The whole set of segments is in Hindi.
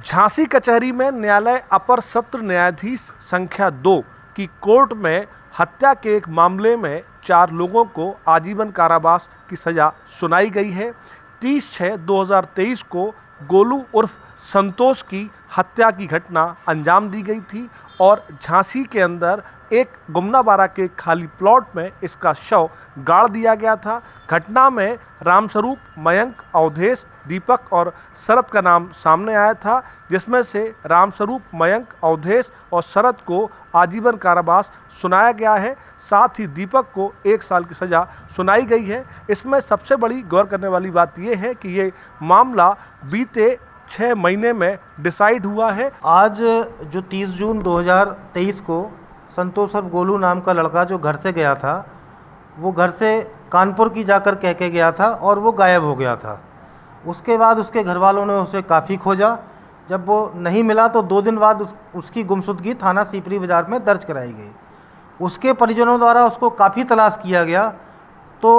झांसी कचहरी में न्यायालय अपर सत्र न्यायाधीश संख्या 2 की कोर्ट में हत्या के एक मामले में 4 लोगों को आजीवन कारावास की सजा सुनाई गई है। 30/6/2023 को गोलू उर्फ संतोष की हत्या की घटना अंजाम दी गई थी और झांसी के अंदर एक गुमनाबाड़ा के खाली प्लॉट में इसका शव गाड़ दिया गया था। घटना में रामस्वरूप, मयंक, अवधेश, दीपक और शरद का नाम सामने आया था, जिसमें से रामस्वरूप, मयंक, अवधेश और शरद को आजीवन कारावास सुनाया गया है। साथ ही दीपक को 1 साल की सज़ा सुनाई गई है। इसमें सबसे बड़ी गौर करने वाली बात यह है कि ये मामला बीते 6 महीने में डिसाइड हुआ है। आज जो 30 जून 2023 को संतोष और गोलू नाम का लड़का जो घर से गया था, वो घर से कानपुर की जाकर कह के गया था और वो गायब हो गया था। उसके बाद उसके घर वालों ने उसे काफ़ी खोजा। जब वो नहीं मिला तो 2 दिन बाद उसकी गुमशुदगी थाना सीपरी बाज़ार में दर्ज कराई गई। उसके परिजनों द्वारा उसको काफ़ी तलाश किया गया तो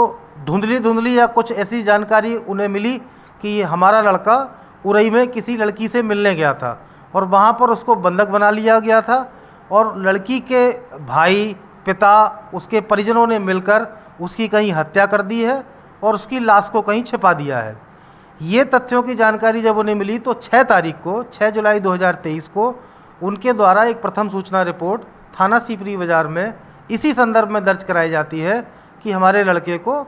धुंधली या कुछ ऐसी जानकारी उन्हें मिली कि हमारा लड़का उरई में किसी लड़की से मिलने गया था और वहाँ पर उसको बंधक बना लिया गया था और लड़की के भाई, पिता, उसके परिजनों ने मिलकर उसकी कहीं हत्या कर दी है और उसकी लाश को कहीं छिपा दिया है। ये तथ्यों की जानकारी जब उन्हें मिली तो 6 जुलाई 2023 को उनके द्वारा एक प्रथम सूचना रिपोर्ट थाना सीपरी बाज़ार में इसी संदर्भ में दर्ज कराई जाती है कि हमारे लड़के को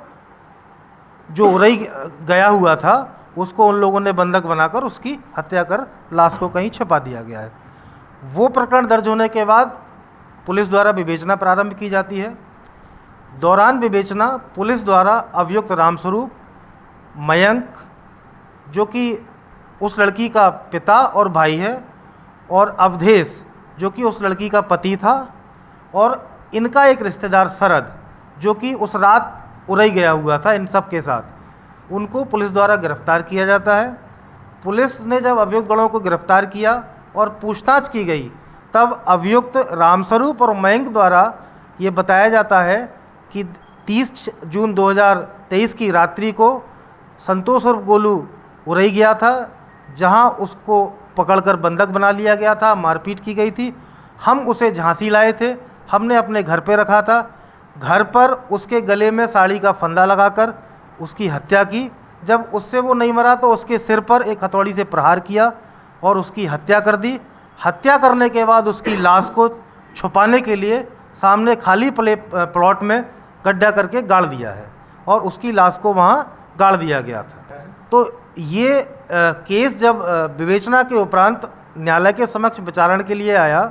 जो उरई गया हुआ था उसको उन लोगों ने बंधक बनाकर उसकी हत्या कर लाश को कहीं छिपा दिया गया है। वो प्रकरण दर्ज होने के बाद पुलिस द्वारा विवेचना प्रारंभ की जाती है। दौरान विवेचना पुलिस द्वारा अभियुक्त रामस्वरूप, मयंक जो कि उस लड़की का पिता और भाई है और अवधेश जो कि उस लड़की का पति था और इनका एक रिश्तेदार शरद जो कि उस रात उरई गया हुआ था, इन सब के साथ उनको पुलिस द्वारा गिरफ्तार किया जाता है। पुलिस ने जब अभियुक्त गणों को गिरफ्तार किया और पूछताछ की गई तब अभियुक्त रामस्वरूप और मयंक द्वारा ये बताया जाता है कि 30 जून 2023 की रात्रि को संतोष और गोलू उरई गया था, जहां उसको पकड़कर बंधक बना लिया गया था, मारपीट की गई थी। हम उसे झांसी लाए थे, हमने अपने घर पे रखा था। घर पर उसके गले में साड़ी का फंदा लगाकर उसकी हत्या की। जब उससे वो नहीं मरा तो उसके सिर पर एक हथौड़ी से प्रहार किया और उसकी हत्या कर दी। हत्या करने के बाद उसकी लाश को छुपाने के लिए सामने खाली प्लॉट में गड्ढा करके गाड़ दिया है और उसकी लाश को वहाँ गाड़ दिया गया था। तो ये केस जब विवेचना के उपरांत न्यायालय के समक्ष विचारण के लिए आया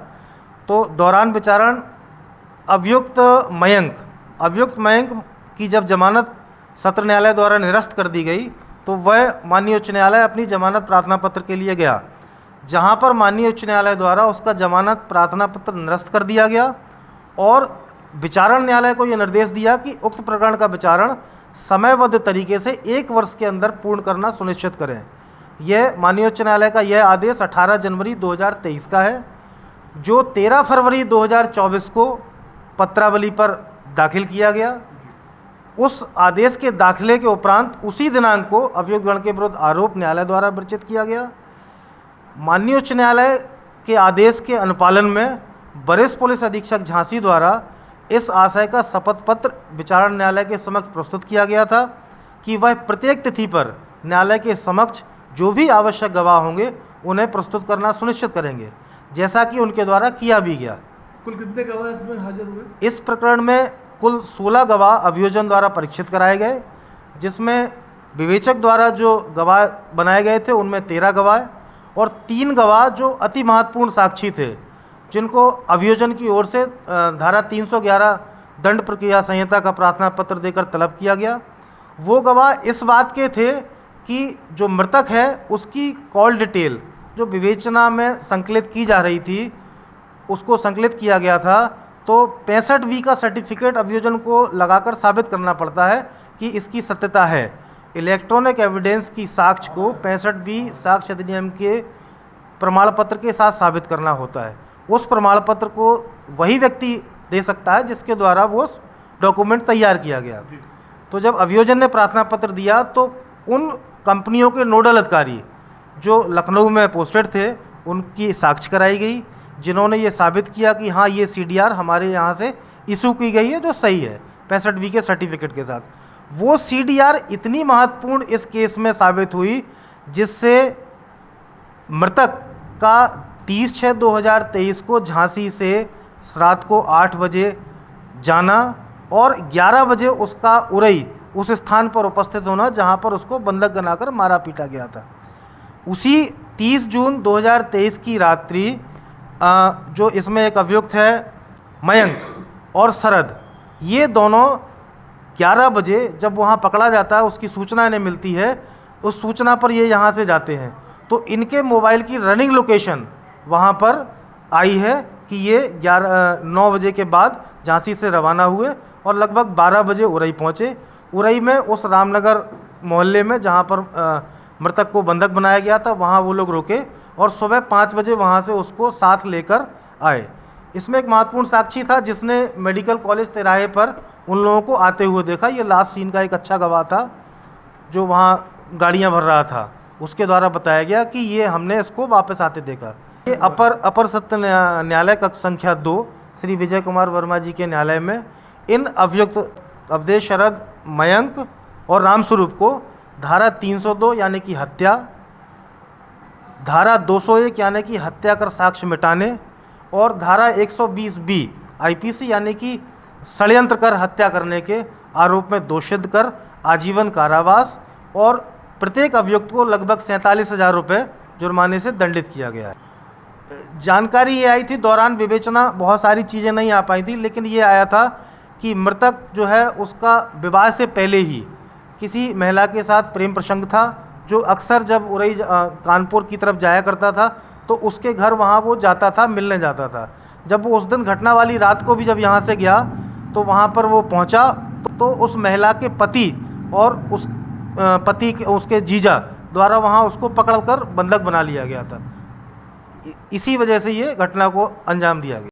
तो दौरान विचारण अभियुक्त मयंक की जब जमानत सत्र न्यायालय द्वारा निरस्त कर दी गई तो वह माननीय उच्च न्यायालय अपनी जमानत प्रार्थना पत्र के लिए गया, जहां पर माननीय उच्च न्यायालय द्वारा उसका जमानत प्रार्थना पत्र निरस्त कर दिया गया और विचारण न्यायालय को यह निर्देश दिया कि उक्त प्रकरण का विचारण समयबद्ध तरीके से 1 वर्ष के अंदर पूर्ण करना सुनिश्चित करें। यह माननीय उच्च न्यायालय का यह आदेश 18 जनवरी 2023 का है, जो 13 फरवरी 2024 को पत्रावली पर दाखिल किया गया। उस आदेश के दाखिले के उपरांत उसी दिनांक को अभियुक्त गण के विरुद्ध आरोप न्यायालय द्वारा विरचित किया गया। माननीय उच्च न्यायालय के आदेश के अनुपालन में वरिष्ठ पुलिस अधीक्षक झांसी द्वारा इस आशय का शपथ पत्र विचारण न्यायालय के समक्ष प्रस्तुत किया गया था कि वह प्रत्येक तिथि पर न्यायालय के समक्ष जो भी आवश्यक गवाह होंगे उन्हें प्रस्तुत करना सुनिश्चित करेंगे, जैसा कि उनके द्वारा किया भी गया। कुल कितने गवाह इसमें हाजिर हुए? इस प्रकरण में कुल 16 गवाह अभियोजन द्वारा परीक्षित कराए गए, जिसमें विवेचक द्वारा जो गवाह बनाए गए थे उनमें 13 गवाह और 3 गवाह जो अति महत्वपूर्ण साक्षी थे, जिनको अभियोजन की ओर से धारा 311 दंड प्रक्रिया संहिता का प्रार्थना पत्र देकर तलब किया गया। वो गवाह इस बात के थे कि जो मृतक है उसकी कॉल डिटेल जो विवेचना में संकलित की जा रही थी उसको संकलित किया गया था, तो 65B का सर्टिफिकेट अभियोजन को लगाकर साबित करना पड़ता है कि इसकी सत्यता है। इलेक्ट्रॉनिक एविडेंस की साक्ष्य को 65B साक्ष्य अधिनियम के प्रमाण पत्र के साथ साबित करना होता है। उस प्रमाण पत्र को वही व्यक्ति दे सकता है जिसके द्वारा वो डॉक्यूमेंट तैयार किया गया। तो जब अभियोजन ने प्रार्थना पत्र दिया तो उन कंपनियों के नोडल अधिकारी जो लखनऊ में पोस्टेड थे उनकी साक्ष्य कराई गई, जिन्होंने ये साबित किया कि हाँ ये CDR हमारे यहाँ से इशू की गई है जो सही है 65B के सर्टिफिकेट के साथ। वो CDR इतनी महत्वपूर्ण इस केस में साबित हुई जिससे मृतक का 30/6/2023 को झांसी से रात को 8 बजे जाना और 11 बजे उसका उरई उस स्थान पर उपस्थित होना जहां पर उसको बंधक बनाकर मारा पीटा गया था। उसी 30 जून 2023 की रात्रि जो इसमें एक अभियुक्त है मयंक और शरद, ये दोनों 11 बजे जब वहाँ पकड़ा जाता है उसकी सूचना इन्हें मिलती है, उस सूचना पर ये यहाँ से जाते हैं तो इनके मोबाइल की रनिंग लोकेशन वहाँ पर आई है कि ये 9 बजे के बाद झांसी से रवाना हुए और लगभग 12 बजे उरई पहुँचे। उरई में उस रामनगर मोहल्ले में जहाँ पर मृतक को बंधक बनाया गया था वहाँ वो लोग रुके और सुबह 5 बजे वहाँ से उसको साथ लेकर आए। इसमें एक महत्वपूर्ण साक्षी था जिसने मेडिकल कॉलेज तिराहे पर उन लोगों को आते हुए देखा। ये लास्ट सीन का एक अच्छा गवाह था जो वहाँ गाड़ियाँ भर रहा था, उसके द्वारा बताया गया कि ये हमने इसको वापस आते देखा। ये अपर सत्र न्यायालय कक्ष संख्या 2 श्री विजय कुमार वर्मा जी के न्यायालय में इन अभियुक्त अवधेश, शरद, मयंक और रामस्वरूप को धारा 302 यानी कि हत्या, धारा 201 यानी कि हत्या कर साक्ष्य मिटाने और धारा 120B IPC यानी कि षड्यंत्र कर हत्या करने के आरोप में दोषित कर आजीवन कारावास और प्रत्येक अभियुक्त को लगभग 47,000 रुपये जुर्माने से दंडित किया गया है। जानकारी ये आई थी, दौरान विवेचना बहुत सारी चीज़ें नहीं आ पाई थी, लेकिन ये आया था कि मृतक जो है उसका विवाह से पहले ही किसी महिला के साथ प्रेम प्रसंग था, जो अक्सर जब उरई कानपुर की तरफ जाया करता था तो उसके घर वहाँ वो जाता था, मिलने जाता था। जब वो उस दिन घटना वाली रात को भी जब यहाँ से गया तो वहाँ पर वो पहुँचा तो उस महिला के पति और उस पति के उसके जीजा द्वारा वहाँ उसको पकड़कर बंधक बना लिया गया था। इसी वजह से ये घटना को अंजाम दिया गया।